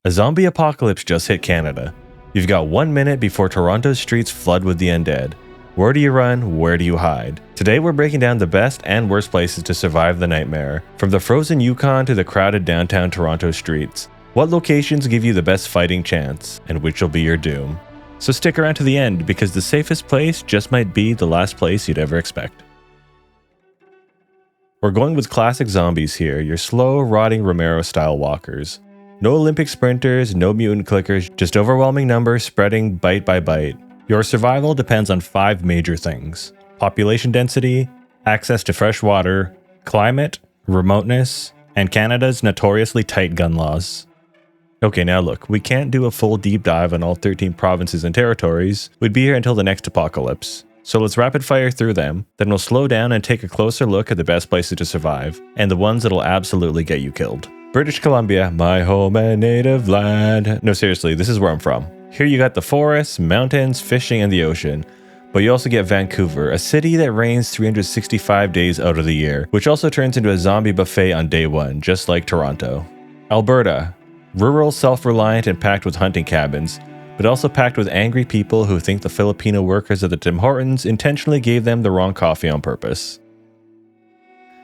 A zombie apocalypse just hit Canada. You've got 1 minute before Toronto's streets flood with the undead. Where do you run? Where do you hide? Today we're breaking down the best and worst places to survive the nightmare, from the frozen Yukon to the crowded downtown Toronto streets. What locations give you the best fighting chance, and which will be your doom? So stick around to the end, because the safest place just might be the last place you'd ever expect. We're going with classic zombies here, your slow, rotting Romero-style walkers. No Olympic sprinters, no mutant clickers, just overwhelming numbers spreading bite by bite. Your survival depends on 5 major things: population density, access to fresh water, climate, remoteness, and Canada's notoriously tight gun laws. Okay, now look, we can't do a full deep dive on all 13 provinces and territories. We'd be here until the next apocalypse. So let's rapid fire through them, then we'll slow down and take a closer look at the best places to survive, and the ones that'll absolutely get you killed. British Columbia, my home and native land. No, seriously, this is where I'm from. Here you got the forests, mountains, fishing, and the ocean. But you also get Vancouver, a city that rains 365 days out of the year, which also turns into a zombie buffet on day 1, just like Toronto. Alberta, rural, self-reliant, and packed with hunting cabins, but also packed with angry people who think the Filipino workers at the Tim Hortons intentionally gave them the wrong coffee on purpose.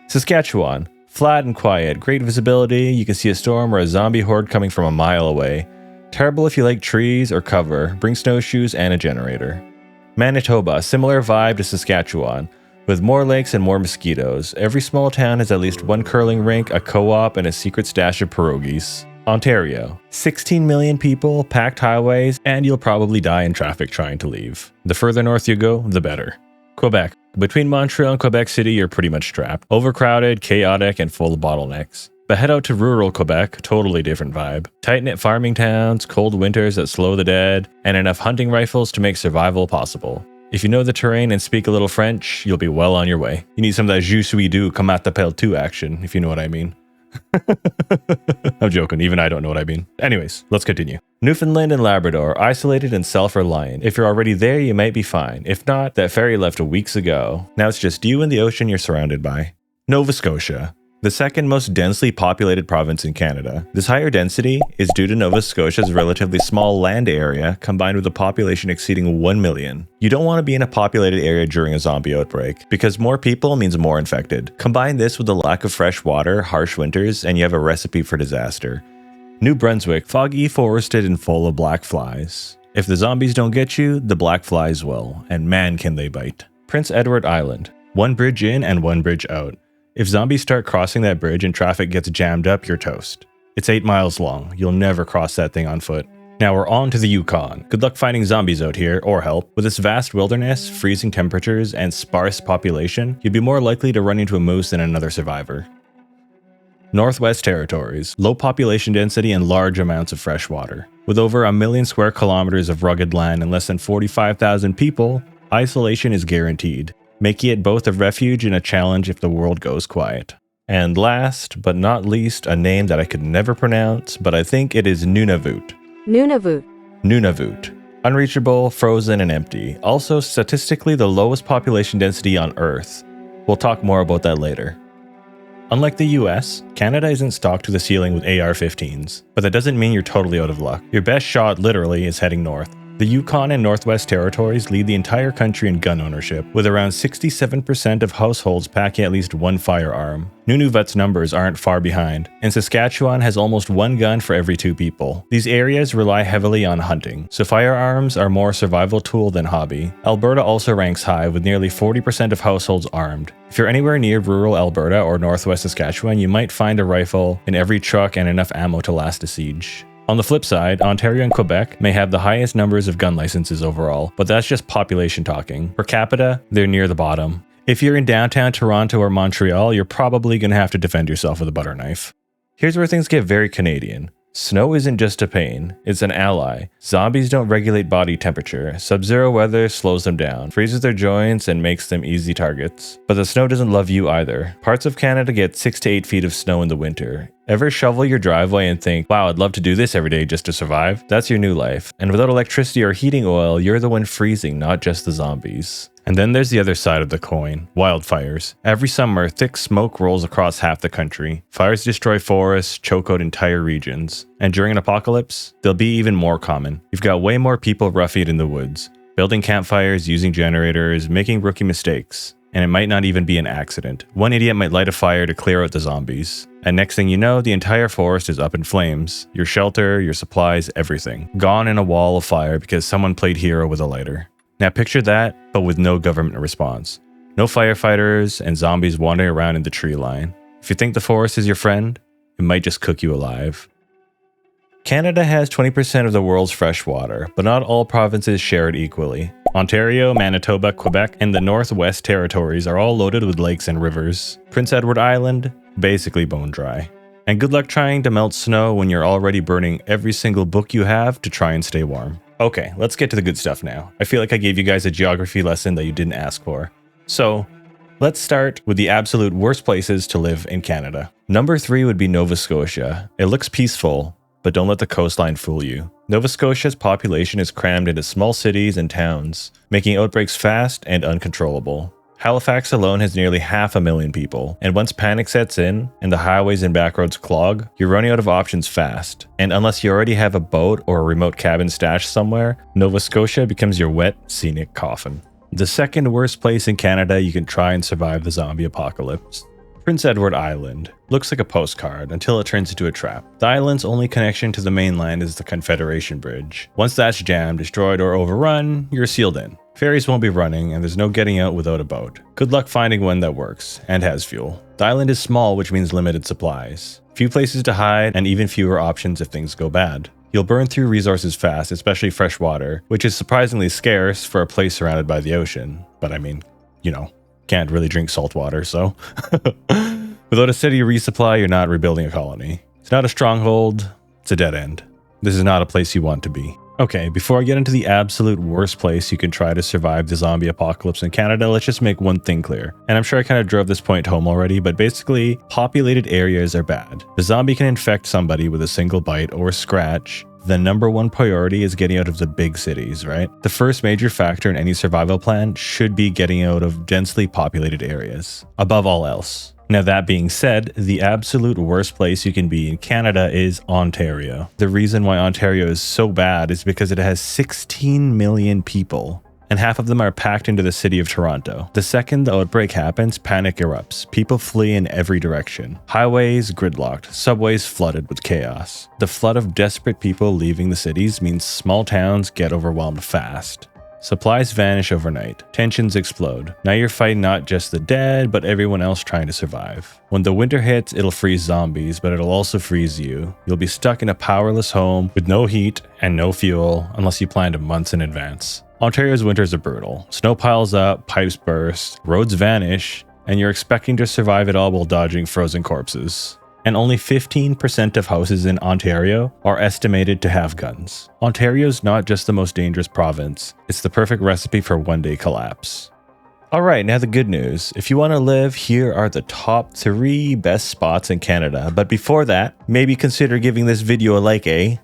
Saskatchewan, flat and quiet, great visibility, you can see a storm or a zombie horde coming from a mile away. Terrible if you like trees or cover, bring snowshoes and a generator. Manitoba, similar vibe to Saskatchewan, with more lakes and more mosquitoes. Every small town has at least one curling rink, a co-op, and a secret stash of pierogies. Ontario, 16 million people, packed highways, and you'll probably die in traffic trying to leave. The further north you go, the better. Quebec, between Montreal and Quebec City, you're pretty much trapped. Overcrowded, chaotic, and full of bottlenecks. But head out to rural Quebec, totally different vibe. Tight-knit farming towns, cold winters that slow the dead, and enough hunting rifles to make survival possible. If you know the terrain and speak a little French, you'll be well on your way. You need some of that je suis du, comme t'appelles tu action, if you know what I mean. I'm joking, even I don't know what I mean. Anyways, let's continue. Newfoundland and Labrador, isolated and self-reliant. If you're already there, you might be fine. If not, that ferry left weeks ago. Now it's just you and the ocean you're surrounded by. Nova Scotia, the second most densely populated province in Canada. This higher density is due to Nova Scotia's relatively small land area combined with a population exceeding 1 million. You don't want to be in a populated area during a zombie outbreak, because more people means more infected. Combine this with the lack of fresh water, harsh winters, and you have a recipe for disaster. New Brunswick, foggy, forested, and full of black flies. If the zombies don't get you, the black flies will, and man can they bite. Prince Edward Island, 1 bridge in and 1 bridge out. If zombies start crossing that bridge and traffic gets jammed up, you're toast. It's 8 miles long. You'll never cross that thing on foot. Now we're on to the Yukon. Good luck finding zombies out here, or help. With its vast wilderness, freezing temperatures, and sparse population, you'd be more likely to run into a moose than another survivor. Northwest Territories, low population density and large amounts of fresh water. With over 1 million square kilometers of rugged land and less than 45,000 people, isolation is guaranteed, making it both a refuge and a challenge if the world goes quiet. And last, but not least, a name that I could never pronounce, but I think it is Nunavut. Nunavut. Unreachable, frozen, and empty. Also, statistically, the lowest population density on Earth. We'll talk more about that later. Unlike the US, Canada isn't stocked to the ceiling with AR-15s, but that doesn't mean you're totally out of luck. Your best shot, literally, is heading north. The Yukon and Northwest Territories lead the entire country in gun ownership, with around 67% of households packing at least 1 firearm. Nunavut's numbers aren't far behind, and Saskatchewan has almost 1 gun for every 2 people. These areas rely heavily on hunting, so firearms are more survival tool than hobby. Alberta also ranks high, with nearly 40% of households armed. If you're anywhere near rural Alberta or Northwest Saskatchewan, you might find a rifle in every truck and enough ammo to last a siege. On the flip side, Ontario and Quebec may have the highest numbers of gun licenses overall, but that's just population talking. Per capita, they're near the bottom. If you're in downtown Toronto or Montreal, you're probably going to have to defend yourself with a butter knife. Here's where things get very Canadian. Snow isn't just a pain, it's an ally. Zombies don't regulate body temperature. Sub-zero weather slows them down, freezes their joints, and makes them easy targets. But the snow doesn't love you either. Parts of Canada get 6 to 8 feet of snow in the winter. Ever shovel your driveway and think, wow, I'd love to do this every day just to survive? That's your new life. And without electricity or heating oil, you're the one freezing, not just the zombies. And then there's the other side of the coin, wildfires. Every summer, thick smoke rolls across half the country. Fires destroy forests, choke out entire regions. And during an apocalypse, they'll be even more common. You've got way more people roughing it in the woods, building campfires, using generators, making rookie mistakes. And it might not even be an accident. One idiot might light a fire to clear out the zombies. And next thing you know, the entire forest is up in flames. Your shelter, your supplies, everything. Gone in a wall of fire because someone played hero with a lighter. Now picture that, but with no government response. No firefighters and zombies wandering around in the tree line. If you think the forest is your friend, it might just cook you alive. Canada has 20% of the world's fresh water, but not all provinces share it equally. Ontario, Manitoba, Quebec, and the Northwest Territories are all loaded with lakes and rivers. Prince Edward Island, basically bone dry. And good luck trying to melt snow when you're already burning every single book you have to try and stay warm. Okay, let's get to the good stuff now. I feel like I gave you guys a geography lesson that you didn't ask for. So, let's start with the absolute worst places to live in Canada. Number 3 would be Nova Scotia. It looks peaceful, but don't let the coastline fool you. Nova Scotia's population is crammed into small cities and towns, making outbreaks fast and uncontrollable. Halifax alone has nearly 500,000 people, and once panic sets in and the highways and backroads clog, you're running out of options fast. And unless you already have a boat or a remote cabin stashed somewhere, Nova Scotia becomes your wet, scenic coffin. The second worst place in Canada you can try and survive the zombie apocalypse. Prince Edward Island. Looks like a postcard until it turns into a trap. The island's only connection to the mainland is the Confederation Bridge. Once that's jammed, destroyed, or overrun, you're sealed in. Ferries won't be running, and there's no getting out without a boat. Good luck finding one that works, and has fuel. The island is small, which means limited supplies. Few places to hide, and even fewer options if things go bad. You'll burn through resources fast, especially fresh water, which is surprisingly scarce for a place surrounded by the ocean. But I mean, you know, can't really drink salt water, so. Without a steady resupply, you're not rebuilding a colony. It's not a stronghold, it's a dead end. This is not a place you want to be. Okay, before I get into the absolute worst place you can try to survive the zombie apocalypse in Canada, let's just make one thing clear. And I'm sure I kind of drove this point home already, but basically, populated areas are bad. The zombie can infect somebody with a single bite or scratch. The number one priority is getting out of the big cities, right? The first major factor in any survival plan should be getting out of densely populated areas, above all else. Now that being said, the absolute worst place you can be in Canada is Ontario. The reason why Ontario is so bad is because it has 16 million people, and half of them are packed into the city of Toronto. The second the outbreak happens, panic erupts. People flee in every direction. Highways gridlocked, subways flooded with chaos. The flood of desperate people leaving the cities means small towns get overwhelmed fast. Supplies vanish overnight. Tensions explode. Now you're fighting not just the dead, but everyone else trying to survive. When the winter hits, it'll freeze zombies, but it'll also freeze you. You'll be stuck in a powerless home with no heat and no fuel unless you planned months in advance. Ontario's winters are brutal. Snow piles up, pipes burst, roads vanish, and you're expecting to survive it all while dodging frozen corpses. And only 15% of houses in Ontario are estimated to have guns. Ontario's not just the most dangerous province, it's the perfect recipe for one-day collapse. Alright, now the good news. If you want to live, here are the top 3 best spots in Canada. But before that, maybe consider giving this video a like, eh?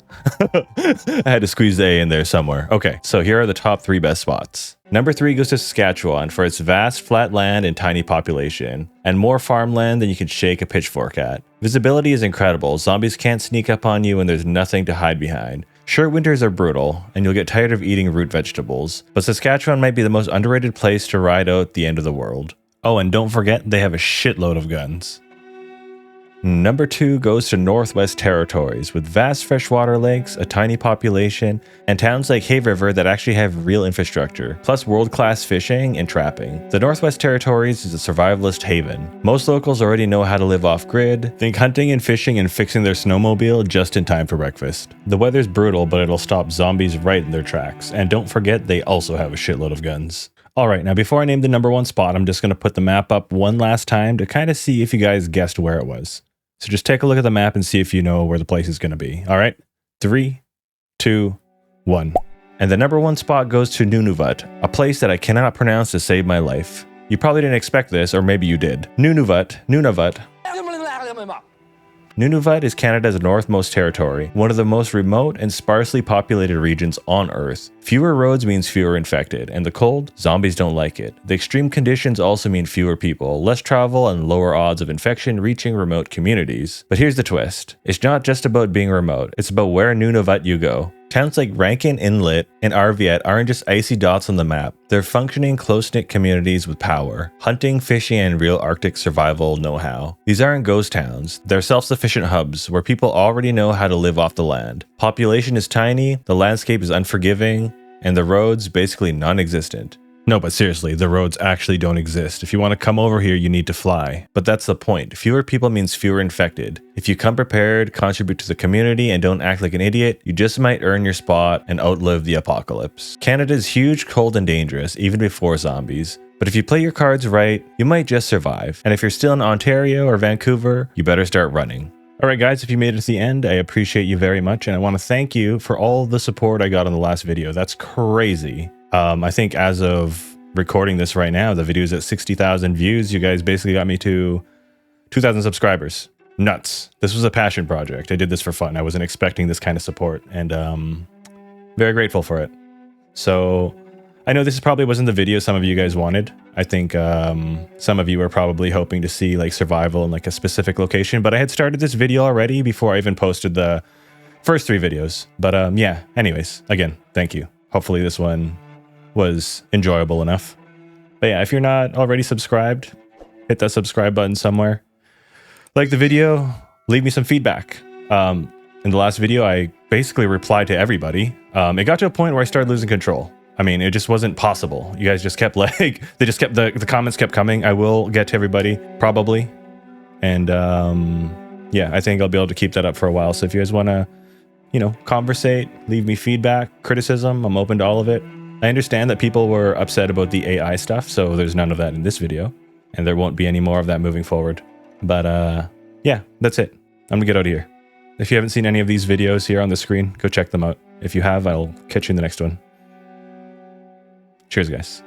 I had to squeeze the A in there somewhere. Okay, so here are the top 3 best spots. Number 3 goes to Saskatchewan for its vast flat land and tiny population, and more farmland than you could shake a pitchfork at. Visibility is incredible, zombies can't sneak up on you and there's nothing to hide behind. Sure, winters are brutal, and you'll get tired of eating root vegetables, but Saskatchewan might be the most underrated place to ride out the end of the world. Oh, and don't forget, they have a shitload of guns. Number 2 goes to Northwest Territories with vast freshwater lakes, a tiny population, and towns like Hay River that actually have real infrastructure, plus world-class fishing and trapping. The Northwest Territories is a survivalist haven. Most locals already know how to live off-grid, think hunting and fishing and fixing their snowmobile just in time for breakfast. The weather's brutal, but it'll stop zombies right in their tracks, and don't forget they also have a shitload of guns. Alright, now before I name the number 1 spot, I'm just going to put the map up one last time to kind of see if you guys guessed where it was. So just take a look at the map and see if you know where the place is going to be. All right, 3, 2, 1. And the number 1 spot goes to Nunavut, a place that I cannot pronounce to save my life. You probably didn't expect this, or maybe you did. Nunavut. Nunavut is Canada's northmost territory, one of the most remote and sparsely populated regions on Earth. Fewer roads means fewer infected, and the cold, zombies don't like it. The extreme conditions also mean fewer people, less travel, and lower odds of infection reaching remote communities. But here's the twist. It's not just about being remote, it's about where in Nunavut you go. Towns like Rankin Inlet and Arviat aren't just icy dots on the map. They're functioning, close-knit communities with power, hunting, fishing, and real Arctic survival know-how. These aren't ghost towns. They're self-sufficient hubs where people already know how to live off the land. Population is tiny, the landscape is unforgiving, and the roads basically non-existent. No, but seriously, the roads actually don't exist. If you want to come over here, you need to fly. But that's the point. Fewer people means fewer infected. If you come prepared, contribute to the community, and don't act like an idiot, you just might earn your spot and outlive the apocalypse. Canada is huge, cold, and dangerous, even before zombies. But if you play your cards right, you might just survive. And if you're still in Ontario or Vancouver, you better start running. Alright guys, if you made it to the end, I appreciate you very much, and I want to thank you for all the support I got on the last video. That's crazy. I think as of recording this right now, the video is at 60,000 views. You guys basically got me to 2,000 subscribers. Nuts. This was a passion project. I did this for fun. I wasn't expecting this kind of support, and very grateful for it. So I know this probably wasn't the video some of you guys wanted. I think some of you were probably hoping to see like survival in like a specific location, but I had started this video already before I even posted the first 3 videos. But yeah, anyways, again, thank you. Hopefully this one was enjoyable enough. But yeah, if you're not already subscribed, hit that subscribe button somewhere. Like the video, leave me some feedback. In the last video, I basically replied to everybody. It got to a point where I started losing control. I mean, it just wasn't possible. You guys just kept like, the comments kept coming. I will get to everybody, probably. And yeah, I think I'll be able to keep that up for a while. So if you guys want to, you know, conversate, leave me feedback, criticism, I'm open to all of it. I understand that people were upset about the AI stuff, so there's none of that in this video, and there won't be any more of that moving forward. But yeah, that's it. I'm gonna get out of here. If you haven't seen any of these videos here on the screen, go check them out. If you have, I'll catch you in the next one. Cheers, guys.